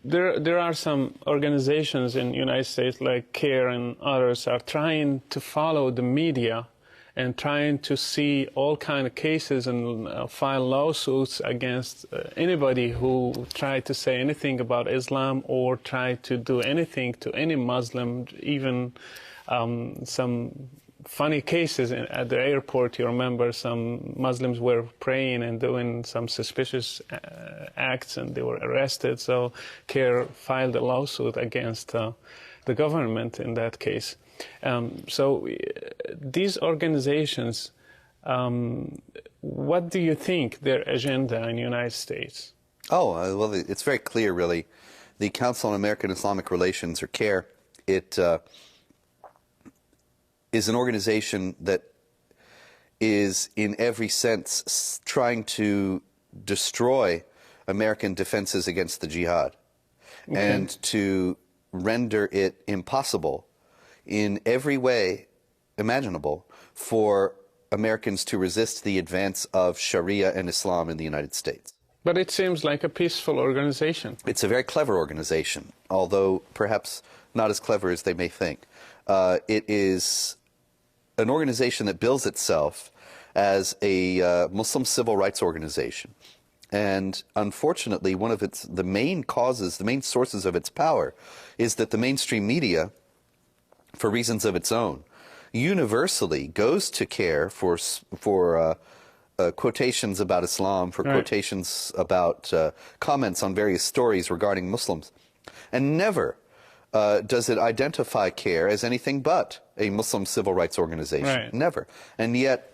There are some organizations in the United States like CARE and others are trying to follow the media and trying to see all kind of cases and file lawsuits against anybody who tried to say anything about Islam or try to do anything to any Muslim, even some funny cases at the airport. You remember some Muslims were praying and doing some suspicious acts and they were arrested. So CARE filed a lawsuit against the government in that case. So these organizations, what do you think their agenda in the United States? Oh, well, it's very clear, really. The Council on American Islamic Relations, or CARE, it is an organization that is in every sense trying to destroy American defenses against the jihad, and to render it impossible in every way imaginable for Americans to resist the advance of Sharia and Islam in the United States. But it seems like a peaceful organization. It's a very clever organization, although perhaps not as clever as they may think. It is an organization that bills itself as a Muslim civil rights organization. And unfortunately, one of the main causes, the main sources of its power, is that the mainstream media, for reasons of its own, universally goes to CARE for quotations about Islam, for quotations about comments on various stories regarding Muslims, and never does it identify CARE as anything but a Muslim civil rights organization. Never. And yet,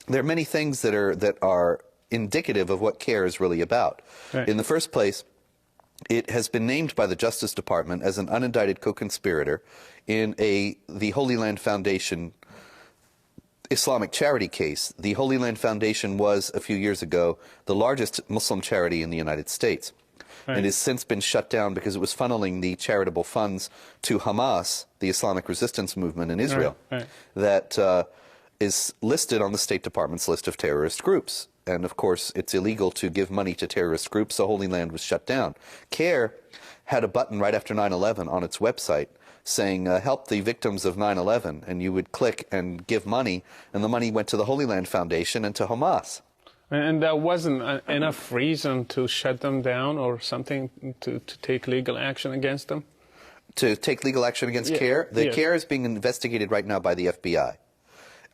there are many things that are indicative of what CARE is really about. In the first place, it has been named by the Justice Department as an unindicted co-conspirator in the Holy Land Foundation Islamic charity case. The Holy Land Foundation was, a few years ago, the largest Muslim charity in the United States. And has since been shut down because it was funneling the charitable funds to Hamas, the Islamic resistance movement in Israel, that is listed on the State Department's list of terrorist groups. And of course, it's illegal to give money to terrorist groups, so Holy Land was shut down. CARE had a button right after 9/11 on its website saying, help the victims of 9/11, and you would click and give money, and the money went to the Holy Land Foundation and to Hamas. And that wasn't enough reason to shut them down or something, to take legal action against them? To take legal action against CARE? CARE is being investigated right now by the FBI.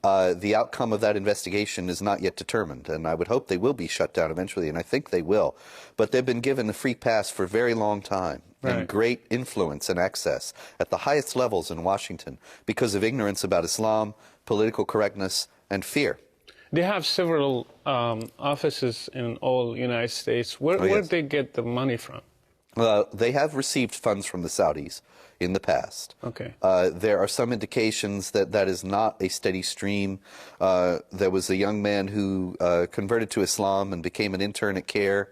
The outcome of that investigation is not yet determined, and I would hope they will be shut down eventually, and I think they will. But they've been given a free pass for a very long time, and great influence and access at the highest levels in Washington because of ignorance about Islam, political correctness, and fear. They have several offices in all United States. Where do they get the money from? They have received funds from the Saudis in the past. There are some indications that that is not a steady stream. There was a young man who converted to Islam and became an intern at CARE,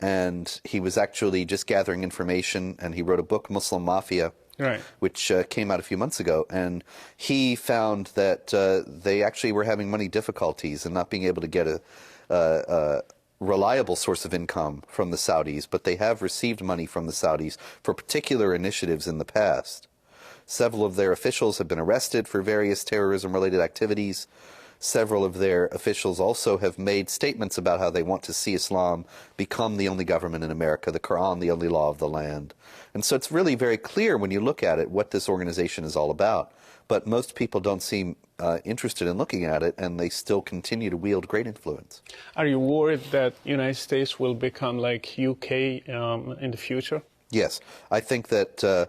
and he was actually just gathering information, and he wrote a book, Muslim Mafia, which came out a few months ago, and he found that they actually were having money difficulties and not being able to get a reliable source of income from the Saudis, but they have received money from the Saudis for particular initiatives in the past. Several of their officials have been arrested for various terrorism-related activities. Several of their officials also have made statements about how they want to see Islam become the only government in America, the Quran the only law of the land. And so it's really very clear when you look at it what this organization is all about. But most people don't seem interested in looking at it, and they still continue to wield great influence. Are you worried that the United States will become like UK in the future? Yes. I think that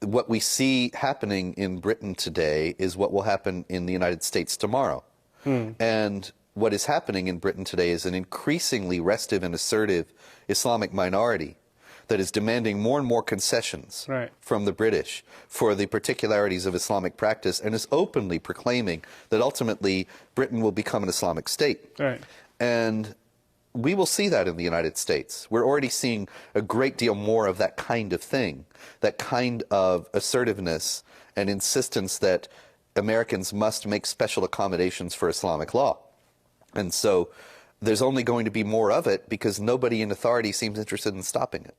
what we see happening in Britain today is what will happen in the United States tomorrow. And what is happening in Britain today is an increasingly restive and assertive Islamic minority that is demanding more and more concessions from the British for the particularities of Islamic practice, and is openly proclaiming that ultimately Britain will become an Islamic state. And we will see that in the United States. We're already seeing a great deal more of that kind of thing, that kind of assertiveness and insistence that Americans must make special accommodations for Islamic law. And so there's only going to be more of it because nobody in authority seems interested in stopping it.